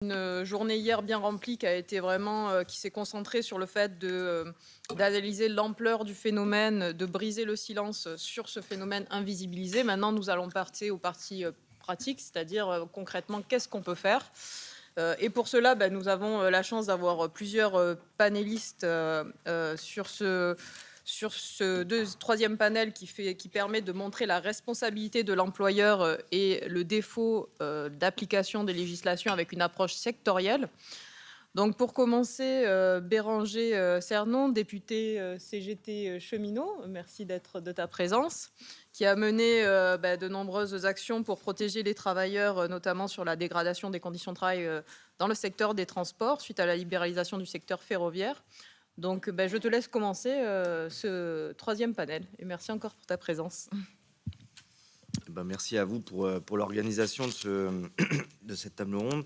Une journée hier bien remplie qui a été vraiment, qui s'est concentrée sur le fait d'analyser l'ampleur du phénomène, de briser le silence, sur ce phénomène invisibilisé. Maintenant, nous allons passer aux parties, pratiques, c'est-à-dire, concrètement, qu'est-ce qu'on peut faire? Et pour cela, bah, nous avons, la chance d'avoir, plusieurs, panélistes, sur ce 3e panel qui permet de montrer la responsabilité de l'employeur, et le défaut, d'application des législations avec une approche sectorielle. Donc pour commencer, Béranger, Cernon, député, CGT, cheminot, merci de ta présence, qui a mené, bah, de nombreuses actions pour protéger les travailleurs, notamment sur la dégradation des conditions de travail, dans le secteur des transports, suite à la libéralisation du secteur ferroviaire. Donc, bah, je te laisse commencer, ce 3e panel et merci encore pour ta présence. Merci à vous pour l'organisation de cette table ronde.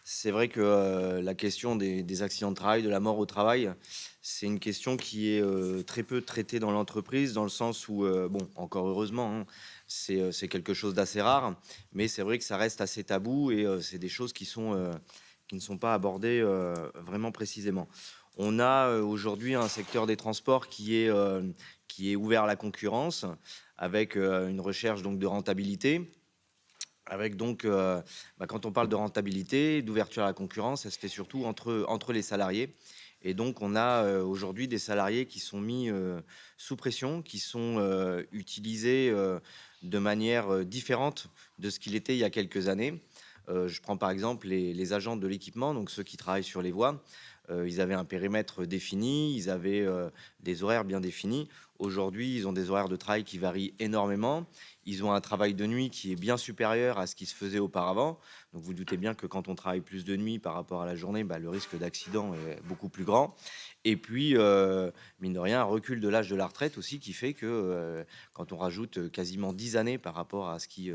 C'est vrai que la question des accidents de travail, de la mort au travail, c'est une question qui est très peu traitée dans l'entreprise, dans le sens où, bon, encore heureusement, hein, c'est quelque chose d'assez rare, mais c'est vrai que ça reste assez tabou et c'est des choses qui ne sont pas abordées vraiment précisément. On a aujourd'hui un secteur des transports qui est ouvert à la concurrence, avec une recherche donc de rentabilité. Avec donc, quand on parle de rentabilité, d'ouverture à la concurrence, ça se fait surtout entre les salariés. Et donc, on a aujourd'hui des salariés qui sont mis sous pression, qui sont utilisés de manière différente de ce qu'il était il y a quelques années. Je prends par exemple les agents de l'équipement, donc ceux qui travaillent sur les voies. Ils avaient un périmètre défini, ils avaient des horaires bien définis. Aujourd'hui, ils ont des horaires de travail qui varient énormément. Ils ont un travail de nuit qui est bien supérieur à ce qui se faisait auparavant. Donc vous doutez bien que quand on travaille plus de nuit par rapport à la journée, le risque d'accident est beaucoup plus grand. Et puis, mine de rien, un recul de l'âge de la retraite aussi qui fait que quand on rajoute quasiment 10 années par rapport à ce qui...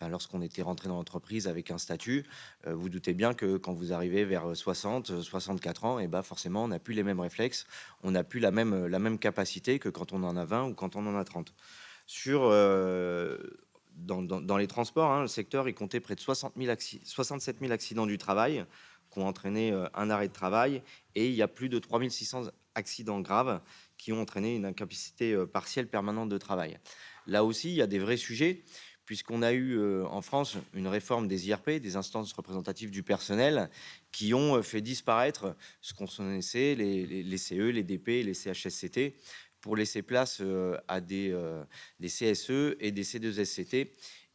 lorsqu'on était rentré dans l'entreprise avec un statut, vous doutez bien que quand vous arrivez vers 60, 64 ans, et forcément, on n'a plus les mêmes réflexes, on n'a plus la même capacité que quand on en a 20 ou quand on en a 30. Sur, dans les transports, hein, le secteur, il comptait près de 67 000 accidents du travail qui ont entraîné un arrêt de travail, et il y a plus de 3 600 accidents graves qui ont entraîné une incapacité partielle permanente de travail. Là aussi, il y a des vrais sujets, puisqu'on a eu en France une réforme des IRP, des instances représentatives du personnel, qui ont fait disparaître ce qu'on connaissait, les CE, les DP, les CHSCT, pour laisser place à des CSE et des C2SCT.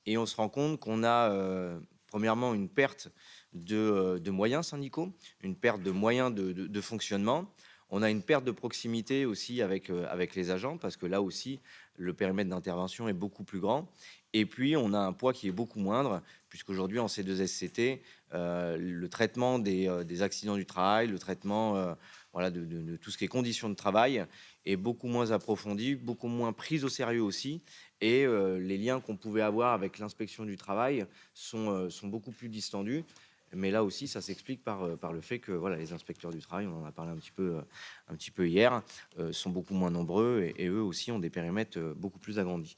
Et on se rend compte qu'on a, premièrement, une perte de moyens syndicaux, une perte de moyens de fonctionnement. On a une perte de proximité aussi avec les agents, parce que là aussi, le périmètre d'intervention est beaucoup plus grand. Et puis, on a un poids qui est beaucoup moindre, puisqu'aujourd'hui, en C2SCT, le traitement des accidents du travail, le traitement voilà, de tout ce qui est conditions de travail est beaucoup moins approfondi, beaucoup moins pris au sérieux aussi. Et les liens qu'on pouvait avoir avec l'inspection du travail sont beaucoup plus distendus. Mais là aussi, ça s'explique par le fait que voilà, les inspecteurs du travail, on en a parlé un petit peu hier, sont beaucoup moins nombreux, et eux aussi ont des périmètres beaucoup plus agrandis.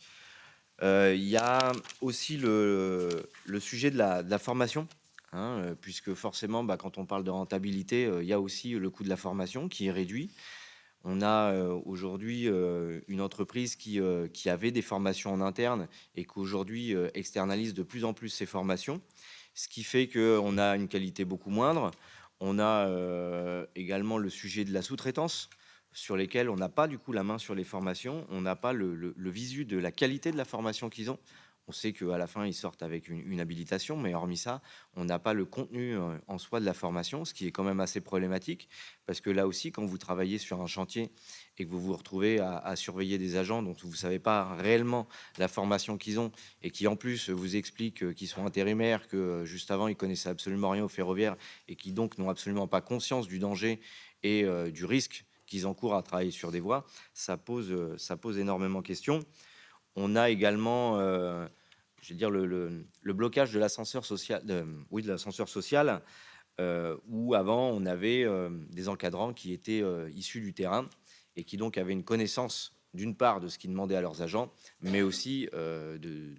Il y a aussi le sujet de la formation, hein, puisque forcément, quand on parle de rentabilité, il y a aussi le coût de la formation qui est réduit. On a aujourd'hui une entreprise qui avait des formations en interne et qu'aujourd'hui externalise de plus en plus ses formations, ce qui fait qu'on a une qualité beaucoup moindre. On a également le sujet de la sous-traitance, sur lesquels on n'a pas du coup la main sur les formations, on n'a pas le visu de la qualité de la formation qu'ils ont. On sait qu'à la fin, ils sortent avec une habilitation, mais hormis ça, on n'a pas le contenu en soi de la formation, ce qui est quand même assez problématique, parce que là aussi, quand vous travaillez sur un chantier et que vous vous retrouvez à surveiller des agents dont vous ne savez pas réellement la formation qu'ils ont, et qui en plus vous expliquent qu'ils sont intérimaires, que juste avant, ils connaissaient absolument rien au ferroviaire, et qui donc n'ont absolument pas conscience du danger et du risque qu'ils encourent à travailler sur des voies, ça pose énormément de questions. On a également, je veux dire, le blocage de l'ascenseur social, de l'ascenseur social, où avant on avait des encadrants qui étaient issus du terrain et qui donc avaient une connaissance d'une part de ce qu'ils demandaient à leurs agents, mais aussi de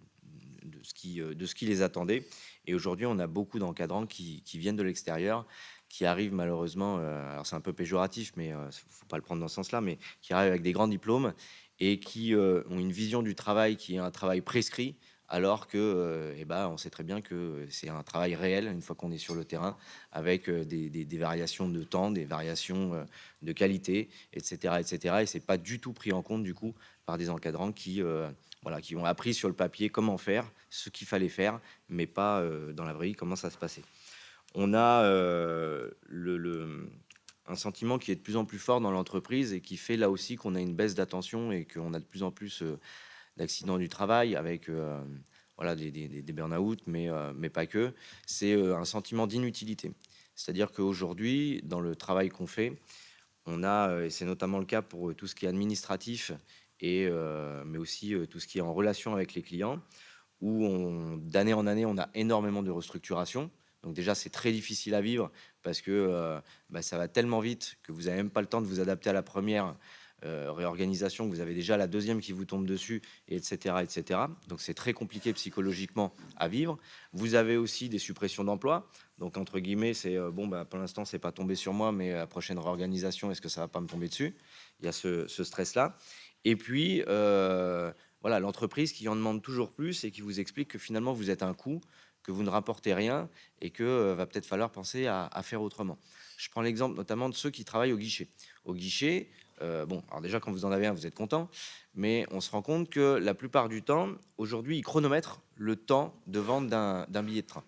ce qui les attendait. Et aujourd'hui, on a beaucoup d'encadrants qui viennent de l'extérieur, qui arrivent malheureusement, alors c'est un peu péjoratif, mais faut pas le prendre dans ce sens-là, mais qui arrivent avec des grands diplômes et qui ont une vision du travail qui est un travail prescrit, alors que, eh ben, on sait très bien que c'est un travail réel une fois qu'on est sur le terrain, avec des variations de temps, des variations de qualité, etc., etc. Et c'est pas du tout pris en compte du coup par des encadrants qui, voilà, qui ont appris sur le papier comment faire, ce qu'il fallait faire, mais pas dans la vraie vie comment ça se passait. On a un sentiment qui est de plus en plus fort dans l'entreprise et qui fait là aussi qu'on a une baisse d'attention et qu'on a de plus en plus d'accidents du travail avec voilà, des burn-out, mais pas que. C'est un sentiment d'inutilité. C'est-à-dire qu'aujourd'hui, dans le travail qu'on fait, on a, et c'est notamment le cas pour tout ce qui est administratif, et, mais aussi tout ce qui est en relation avec les clients, où d'année en année, on a énormément de restructuration. Donc déjà, c'est très difficile à vivre parce que bah, ça va tellement vite que vous n'avez même pas le temps de vous adapter à la première réorganisation, que vous avez déjà la deuxième qui vous tombe dessus, et etc., etc. Donc c'est très compliqué psychologiquement à vivre. Vous avez aussi des suppressions d'emplois. Donc entre guillemets, c'est bon, bah, pour l'instant, c'est pas tombé sur moi, mais la prochaine réorganisation, est-ce que ça va pas me tomber dessus? Il y a ce stress-là. Et puis, voilà, l'entreprise qui en demande toujours plus et qui vous explique que finalement vous êtes un coût, que vous ne rapportez rien et que va peut-être falloir penser à faire autrement. Je prends l'exemple notamment de ceux qui travaillent au guichet. Au guichet, bon, alors déjà quand vous en avez un, vous êtes content, mais on se rend compte que la plupart du temps, aujourd'hui, ils chronomètrent le temps de vente d'un billet de train.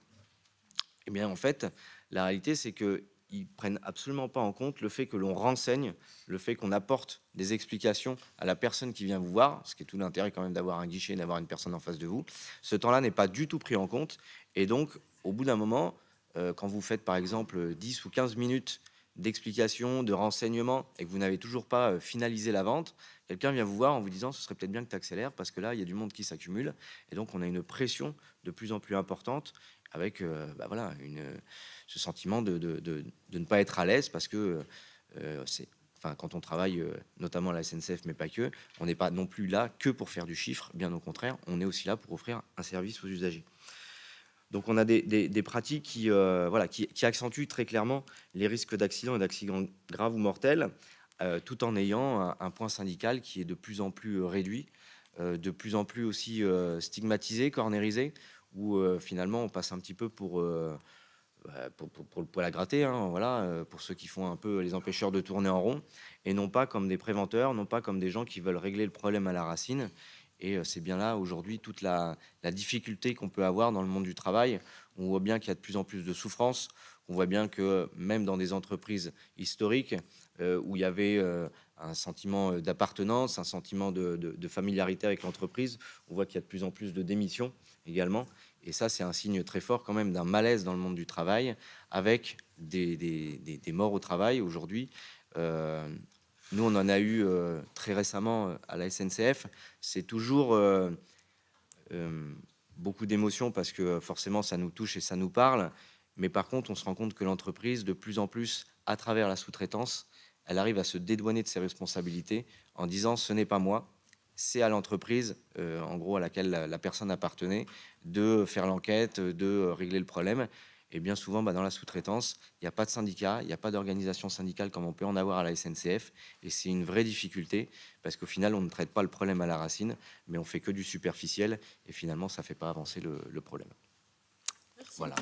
Eh bien, en fait, la réalité, c'est qu'ils prennent absolument pas en compte le fait que l'on renseigne, le fait qu'on apporte des explications à la personne qui vient vous voir, ce qui est tout l'intérêt quand même d'avoir un guichet, d'avoir une personne en face de vous. Ce temps-là n'est pas du tout pris en compte. Et donc, au bout d'un moment, quand vous faites par exemple 10 ou 15 minutes d'explication, de renseignement, et que vous n'avez toujours pas finalisé la vente, quelqu'un vient vous voir en vous disant ce serait peut-être bien que tu accélères parce que là, il y a du monde qui s'accumule. Et donc, on a une pression de plus en plus importante avec bah voilà, ce sentiment de ne pas être à l'aise parce que c'est, enfin, quand on travaille notamment à la SNCF, mais pas que, on n'est pas non plus là que pour faire du chiffre, bien au contraire, on est aussi là pour offrir un service aux usagers. Donc on a des pratiques qui, voilà, qui accentuent très clairement les risques d'accidents et d'accidents graves ou mortels, tout en ayant un point syndical qui est de plus en plus réduit, de plus en plus aussi stigmatisé, cornérisé, où finalement on passe un petit peu pour le poil à gratter, hein, voilà, pour ceux qui font un peu les empêcheurs de tourner en rond, et non pas comme des préventeurs, non pas comme des gens qui veulent régler le problème à la racine. Et c'est bien là aujourd'hui toute la difficulté qu'on peut avoir dans le monde du travail. On voit bien qu'il y a de plus en plus de souffrance. On voit bien que même dans des entreprises historiques où il y avait un sentiment d'appartenance, un sentiment de familiarité avec l'entreprise, on voit qu'il y a de plus en plus de démissions également. Et ça, c'est un signe très fort quand même d'un malaise dans le monde du travail, avec des morts au travail aujourd'hui. Euh, Nous, on en a eu très récemment à la SNCF. C'est toujours euh, beaucoup d'émotions parce que forcément, ça nous touche et ça nous parle. Mais par contre, on se rend compte que l'entreprise, de plus en plus, à travers la sous-traitance, elle arrive à se dédouaner de ses responsabilités en disant ce n'est pas moi, c'est à l'entreprise, en gros à laquelle la personne appartenait, de faire l'enquête, de régler le problème. Et bien souvent, bah, dans la sous-traitance, il n'y a pas de syndicat, il n'y a pas d'organisation syndicale comme on peut en avoir à la SNCF. Et c'est une vraie difficulté parce qu'au final, on ne traite pas le problème à la racine, mais on fait que du superficiel. Et finalement, ça ne fait pas avancer le problème. Merci. Voilà.